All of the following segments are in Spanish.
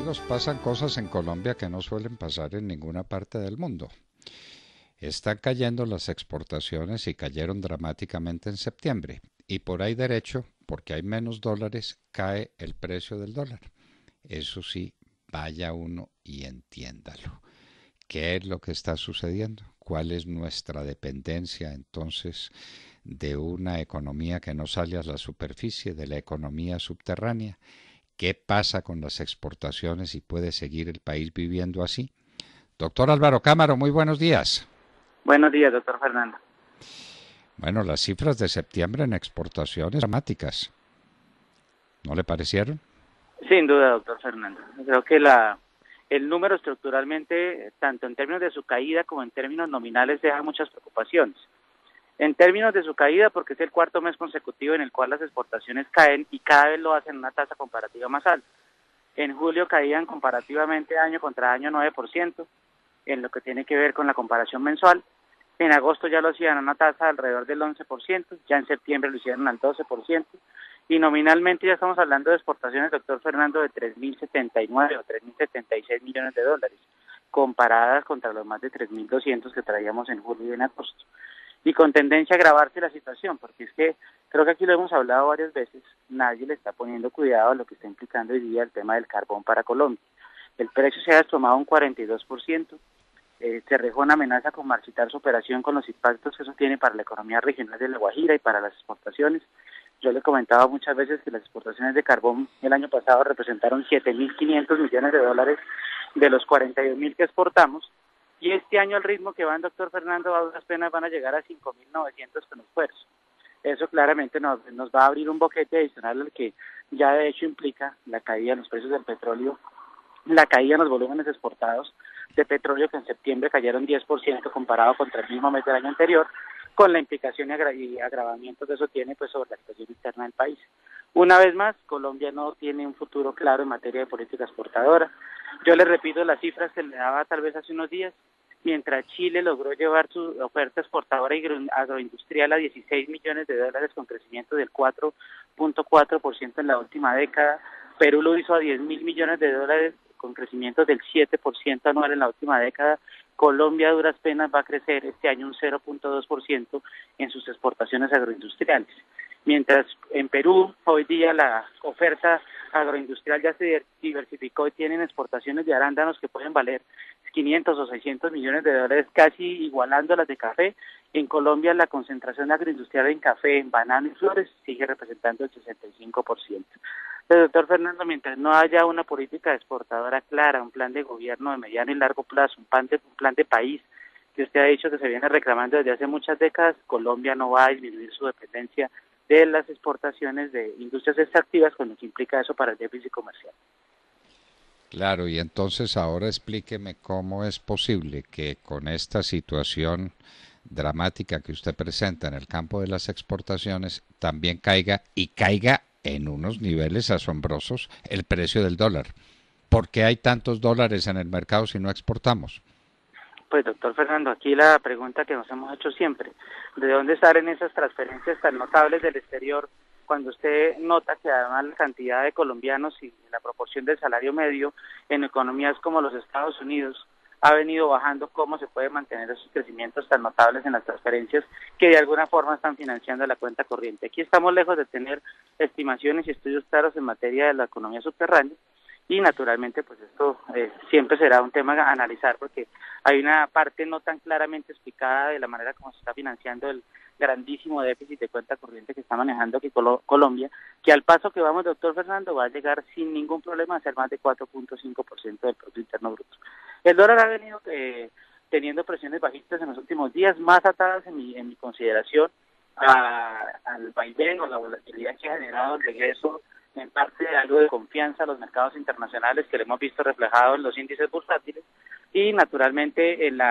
Carlos, pasan cosas en Colombia que no suelen pasar en ninguna parte del mundo. Están cayendo las exportaciones y cayeron dramáticamente en septiembre. Y por ahí derecho, porque hay menos dólares, cae el precio del dólar. Eso sí, vaya uno y entiéndalo. ¿Qué es lo que está sucediendo? ¿Cuál es nuestra dependencia entonces de una economía que no sale a la superficie, de la economía subterránea? ¿Qué pasa con las exportaciones y puede seguir el país viviendo así? Doctor Álvaro Cámara, muy buenos días. Buenos días, doctor Fernando. Bueno, las cifras de septiembre en exportaciones dramáticas, ¿no le parecieron? Sin duda, doctor Fernando. Creo que el número estructuralmente, tanto en términos de su caída como en términos nominales, deja muchas preocupaciones. En términos de su caída, porque es el cuarto mes consecutivo en el cual las exportaciones caen y cada vez lo hacen en una tasa comparativa más alta. En julio caían comparativamente año contra año 9%, en lo que tiene que ver con la comparación mensual. En agosto ya lo hacían a una tasa de alrededor del 11%, ya en septiembre lo hicieron al 12%, y nominalmente ya estamos hablando de exportaciones, doctor Fernando, de 3.079 o 3.076 millones de dólares, comparadas contra los más de 3.200 que traíamos en julio y en agosto. Y con tendencia a agravarse la situación, porque es que creo que aquí lo hemos hablado varias veces, nadie le está poniendo cuidado a lo que está implicando hoy día el tema del carbón para Colombia. El precio se ha desplomado un 42%. Cerrejón una amenaza con marchitar su operación con los impactos que eso tiene para la economía regional de La Guajira y para las exportaciones. Yo le comentaba muchas veces que las exportaciones de carbón el año pasado representaron 7.500 millones de dólares de los 42.000 que exportamos, y este año al ritmo que van, doctor Fernando, a duras penas van a llegar a 5.900 con esfuerzo. Eso claramente nos va a abrir un boquete adicional al que ya de hecho implica la caída en los precios del petróleo, la caída en los volúmenes exportados de petróleo, que en septiembre cayeron 10% comparado contra el mismo mes del año anterior, con la implicación y agravamiento que eso tiene pues sobre la situación interna del país. Una vez más, Colombia no tiene un futuro claro en materia de política exportadora. Yo le repito las cifras que le daba tal vez hace unos días. Mientras Chile logró llevar su oferta exportadora agroindustrial a 16 millones de dólares con crecimiento del 4.4% en la última década, Perú lo hizo a 10.000 millones de dólares con crecimiento del 7% anual en la última década. Colombia a duras penas va a crecer este año un 0.2% en sus exportaciones agroindustriales. Mientras en Perú hoy día la oferta agroindustrial ya se diversificó y tienen exportaciones de arándanos que pueden valer 500 o 600 millones de dólares, casi igualando las de café. En Colombia la concentración agroindustrial en café, en banano y flores sigue representando el 65%. Pero, doctor Fernando, mientras no haya una política exportadora clara, un plan de gobierno de mediano y largo plazo, un plan de país que usted ha dicho que se viene reclamando desde hace muchas décadas, Colombia no va a disminuir su dependencia de las exportaciones de industrias extractivas, con lo que implica eso para el déficit comercial. Claro, y entonces ahora explíqueme cómo es posible que con esta situación dramática que usted presenta en el campo de las exportaciones también caiga y caiga en unos niveles asombrosos el precio del dólar. ¿Por qué hay tantos dólares en el mercado si no exportamos? Pues, doctor Fernando, aquí la pregunta que nos hemos hecho siempre, ¿de dónde salen esas transferencias tan notables del exterior cuando usted nota que además la cantidad de colombianos y la proporción del salario medio en economías como los Estados Unidos ha venido bajando? ¿Cómo se puede mantener esos crecimientos tan notables en las transferencias que de alguna forma están financiando la cuenta corriente? Aquí estamos lejos de tener estimaciones y estudios claros en materia de la economía subterránea, y naturalmente pues esto siempre será un tema a analizar, porque hay una parte no tan claramente explicada de la manera como se está financiando el grandísimo déficit de cuenta corriente que está manejando aquí Colombia, que al paso que vamos, doctor Fernando, va a llegar sin ningún problema a ser más de 4.5% del Producto Interno Bruto. El dólar ha venido teniendo presiones bajistas en los últimos días, más atadas en mi consideración al vaivén o la volatilidad que ha generado el regreso en parte de algo de confianza a los mercados internacionales, que lo hemos visto reflejado en los índices bursátiles, y naturalmente en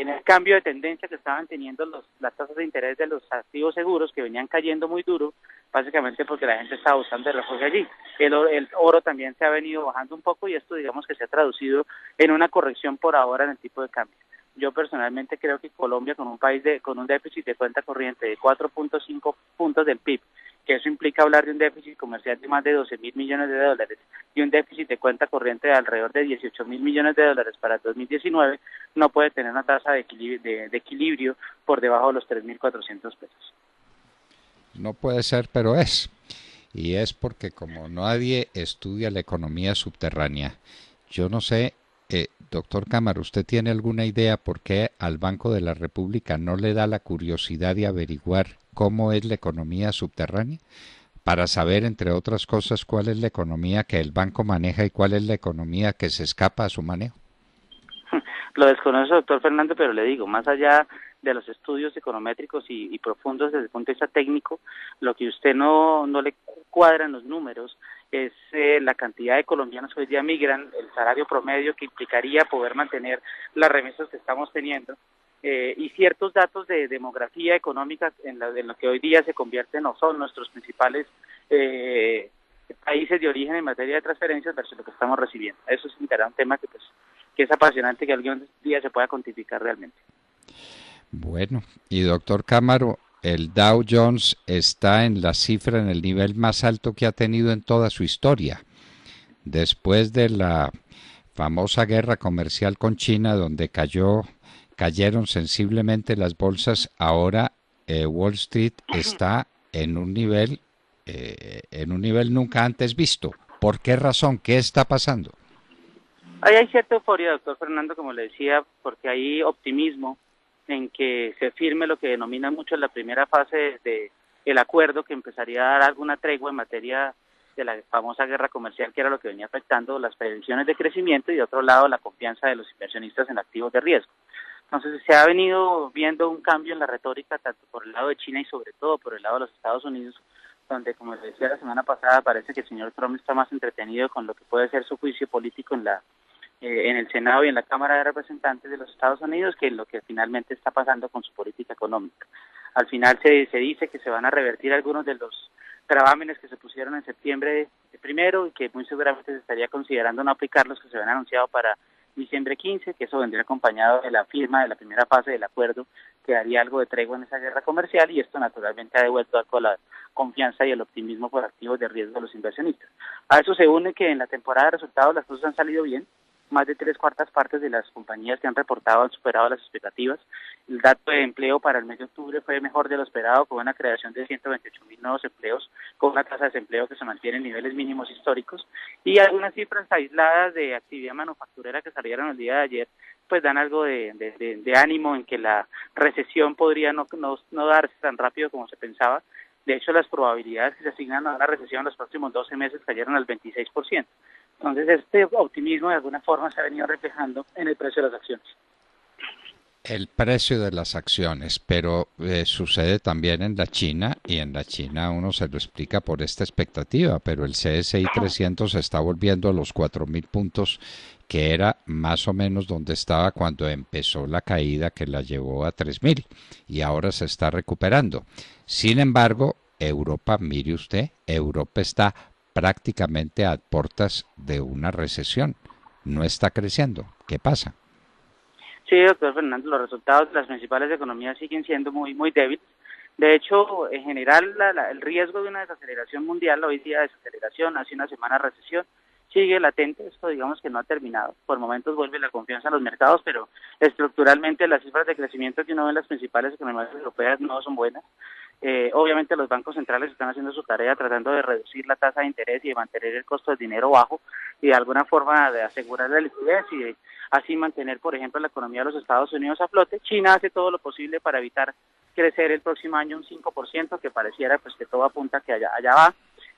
el cambio de tendencia que estaban teniendo las tasas de interés de los activos seguros, que venían cayendo muy duro, básicamente porque la gente estaba buscando el refugio allí. El oro también se ha venido bajando un poco, y esto digamos que se ha traducido en una corrección por ahora en el tipo de cambio. Yo personalmente creo que Colombia, con un déficit de cuenta corriente de 4.5 puntos del PIB que eso implica hablar de un déficit comercial de más de 12.000 millones de dólares y un déficit de cuenta corriente de alrededor de 18.000 millones de dólares para el 2019, no puede tener una tasa de equilibrio por debajo de los 3.400 pesos. No puede ser, pero es. Y es porque como nadie estudia la economía subterránea, yo no sé, doctor Cámara, ¿usted tiene alguna idea por qué al Banco de la República no le da la curiosidad de averiguar cómo es la economía subterránea? Para saber, entre otras cosas, cuál es la economía que el banco maneja y cuál es la economía que se escapa a su manejo. Lo desconozco, doctor Fernando, pero le digo, más allá de los estudios econométricos y profundos desde el punto de vista técnico, lo que usted no le cuadra en los números es la cantidad de colombianos que hoy día migran, el salario promedio que implicaría poder mantener las remesas que estamos teniendo, y ciertos datos de demografía económica en lo que hoy día se convierten o son nuestros principales países de origen en materia de transferencias versus lo que estamos recibiendo. Eso será un tema que es apasionante, que algún día se pueda cuantificar realmente. Bueno, y doctor Cámara, el Dow Jones está en la cifra, en el nivel más alto que ha tenido en toda su historia. Después de la famosa guerra comercial con China, donde cayeron sensiblemente las bolsas, ahora Wall Street está en un nivel nunca antes visto. ¿Por qué razón? ¿Qué está pasando? Ahí hay cierta euforia, doctor Fernando, como le decía, porque hay optimismo en que se firme lo que denomina mucho la primera fase del acuerdo, que empezaría a dar alguna tregua en materia de la famosa guerra comercial, que era lo que venía afectando las previsiones de crecimiento, y de otro lado la confianza de los inversionistas en activos de riesgo. Entonces se ha venido viendo un cambio en la retórica, tanto por el lado de China y sobre todo por el lado de los Estados Unidos, donde, como les decía la semana pasada, parece que el señor Trump está más entretenido con lo que puede ser su juicio político en el Senado y en la Cámara de Representantes de los Estados Unidos, que lo que finalmente está pasando con su política económica. Al final se dice que se van a revertir algunos de los gravámenes que se pusieron en septiembre primero y que muy seguramente se estaría considerando no aplicar los que se habían anunciado para diciembre 15, que eso vendría acompañado de la firma de la primera fase del acuerdo, que daría algo de tregua en esa guerra comercial, y esto naturalmente ha devuelto a la confianza y el optimismo por activos de riesgo de los inversionistas. A eso se une que en la temporada de resultados las cosas han salido bien. Más de 3/4 de las compañías que han reportado han superado las expectativas. El dato de empleo para el mes de octubre fue mejor de lo esperado, con una creación de 128.000 nuevos empleos, con una tasa de desempleo que se mantiene en niveles mínimos históricos, y algunas cifras aisladas de actividad manufacturera que salieron el día de ayer, pues dan algo de ánimo en que la recesión podría no darse tan rápido como se pensaba. De hecho, las probabilidades que se asignan a una recesión en los próximos 12 meses cayeron al 26%. Entonces, este optimismo de alguna forma se ha venido reflejando en el precio de las acciones. El precio de las acciones, pero sucede también en la China, y en la China uno se lo explica por esta expectativa, pero el CSI 300 se está volviendo a los 4.000 puntos, que era más o menos donde estaba cuando empezó la caída que la llevó a 3.000, y ahora se está recuperando. Sin embargo, Europa, mire usted, Europa está prácticamente a puertas de una recesión, no está creciendo. ¿Qué pasa? Sí, doctor Fernando, los resultados de las principales economías siguen siendo muy débiles. De hecho, en general, el riesgo de una desaceleración mundial, hoy día desaceleración, hace una semana recesión, sigue latente. Esto digamos que no ha terminado. Por momentos vuelve la confianza en los mercados, pero estructuralmente las cifras de crecimiento que uno ve en las principales economías europeas no son buenas. Obviamente los bancos centrales están haciendo su tarea tratando de reducir la tasa de interés y de mantener el costo del dinero bajo, y de alguna forma de asegurar la liquidez y de así mantener, por ejemplo, la economía de los Estados Unidos a flote. China hace todo lo posible para evitar crecer el próximo año un 5%, que pareciera pues que todo apunta que allá va.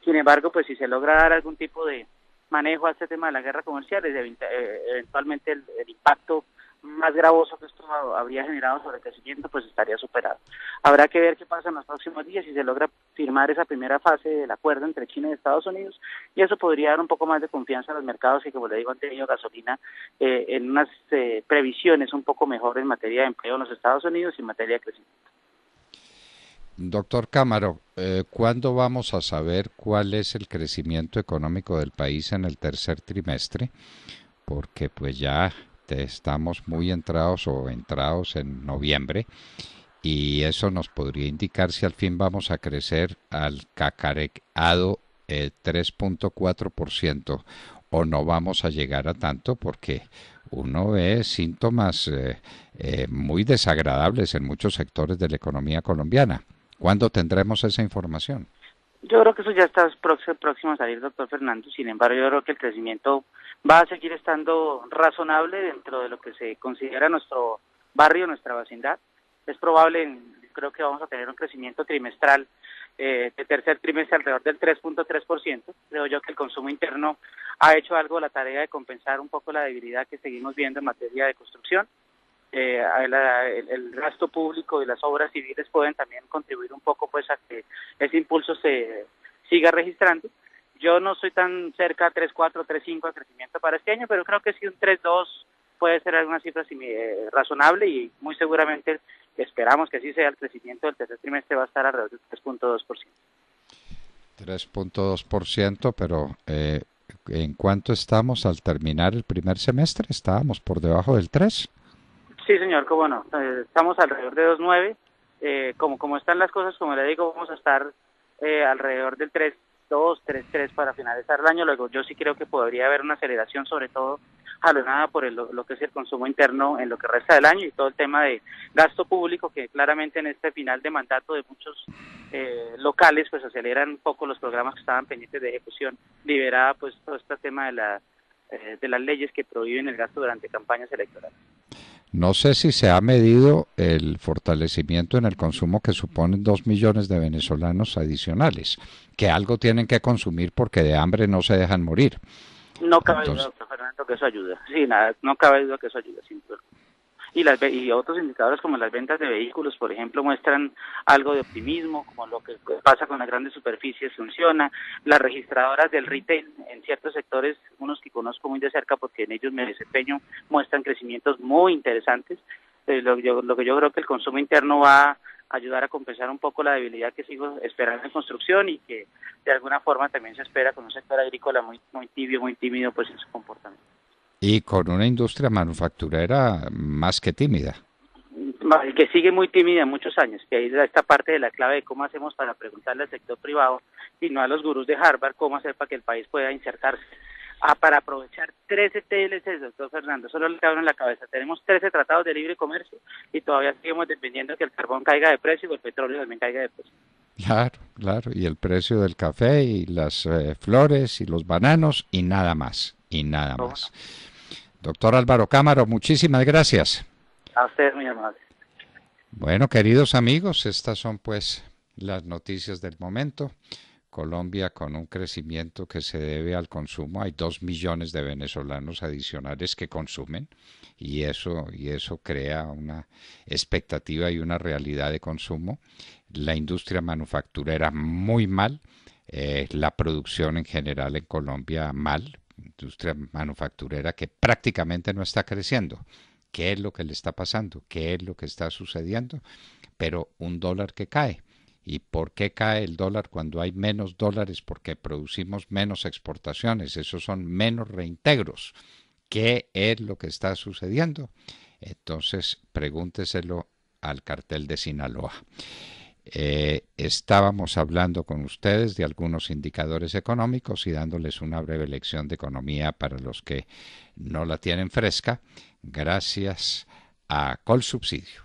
Sin embargo, pues si se logra dar algún tipo de manejo a este tema de la guerra comercial, eventualmente el impacto más gravoso que esto habría generado sobre el crecimiento pues estaría superado. Habrá que ver qué pasa en los próximos días, si se logra firmar esa primera fase del acuerdo entre China y Estados Unidos, y eso podría dar un poco más de confianza a los mercados, que como le digo han tenido gasolina en unas previsiones un poco mejor en materia de empleo en los Estados Unidos y en materia de crecimiento. Doctor Cámara, ¿cuándo vamos a saber cuál es el crecimiento económico del país en el tercer trimestre? Porque pues ya estamos muy entrados en noviembre, y eso nos podría indicar si al fin vamos a crecer al cacareado 3.4% o no vamos a llegar a tanto porque uno ve síntomas muy desagradables en muchos sectores de la economía colombiana. ¿Cuándo tendremos esa información? Yo creo que eso ya está próximo a salir, doctor Fernando. Sin embargo, yo creo que el crecimiento va a seguir estando razonable dentro de lo que se considera nuestro barrio, nuestra vecindad. Es probable, creo que vamos a tener un crecimiento trimestral de tercer trimestre alrededor del 3.3%. Creo yo que el consumo interno ha hecho algo la tarea de compensar un poco la debilidad que seguimos viendo en materia de construcción. El gasto público y las obras civiles pueden también contribuir un poco pues a que ese impulso se siga registrando. Yo no soy tan cerca a 3.4, 3.5 de crecimiento para este año, pero creo que sí un 3.2 puede ser alguna cifra razonable y muy seguramente esperamos que así sea. El crecimiento del tercer trimestre va a estar alrededor del 3.2%. 3.2%, pero ¿en cuánto estamos al terminar el primer semestre? ¿Estábamos por debajo del 3%? Sí, señor, cómo no. Estamos alrededor de 2.9. Como están las cosas, como le digo, vamos a estar alrededor del 3.2, 3.3 para finalizar el año. Luego yo sí creo que podría haber una aceleración, sobre todo jalonada por lo que es el consumo interno en lo que resta del año y todo el tema de gasto público, que claramente en este final de mandato de muchos locales pues aceleran un poco los programas que estaban pendientes de ejecución, liberada pues todo este tema de las leyes que prohíben el gasto durante campañas electorales. No sé si se ha medido el fortalecimiento en el consumo que suponen 2 millones de venezolanos adicionales, que algo tienen que consumir porque de hambre no se dejan morir. No cabe duda, doctor Fernando, que eso ayuda. Sí, nada, no cabe duda que eso ayuda, sin duda. Y otros indicadores como las ventas de vehículos, por ejemplo, muestran algo de optimismo, como lo que pasa con las grandes superficies funciona. Las registradoras del retail en ciertos sectores, unos que conozco muy de cerca porque en ellos me desempeño, muestran crecimientos muy interesantes. Lo que yo creo que el consumo interno va a ayudar a compensar un poco la debilidad que sigo esperando en construcción y que de alguna forma también se espera con un sector agrícola muy tibio, muy tímido pues en su comportamiento. Y con una industria manufacturera más que tímida. Que sigue muy tímida muchos años, que ahí está esta parte de la clave de cómo hacemos para preguntarle al sector privado y no a los gurús de Harvard cómo hacer para que el país pueda insertarse. Para aprovechar 13 TLCs, doctor Fernando, solo le cabe en la cabeza. Tenemos 13 tratados de libre comercio y todavía seguimos dependiendo que el carbón caiga de precio y el petróleo también caiga de precio. Claro, claro, y el precio del café y las flores y los bananos y nada más, y nada más. Doctor Álvaro Cámara, muchísimas gracias. A usted, muy amable. Bueno, queridos amigos, estas son pues las noticias del momento. Colombia con un crecimiento que se debe al consumo. Hay 2 millones de venezolanos adicionales que consumen y eso crea una expectativa y una realidad de consumo. La industria manufacturera muy mal, la producción en general en Colombia mal, industria manufacturera que prácticamente no está creciendo. ¿Qué es lo que le está pasando? ¿Qué es lo que está sucediendo? Pero un dólar que cae. ¿Y por qué cae el dólar cuando hay menos dólares? Porque producimos menos exportaciones, esos son menos reintegros. ¿Qué es lo que está sucediendo? Entonces, pregúnteselo al cartel de Sinaloa. Estábamos hablando con ustedes de algunos indicadores económicos y dándoles una breve lección de economía para los que no la tienen fresca, gracias a Colsubsidio.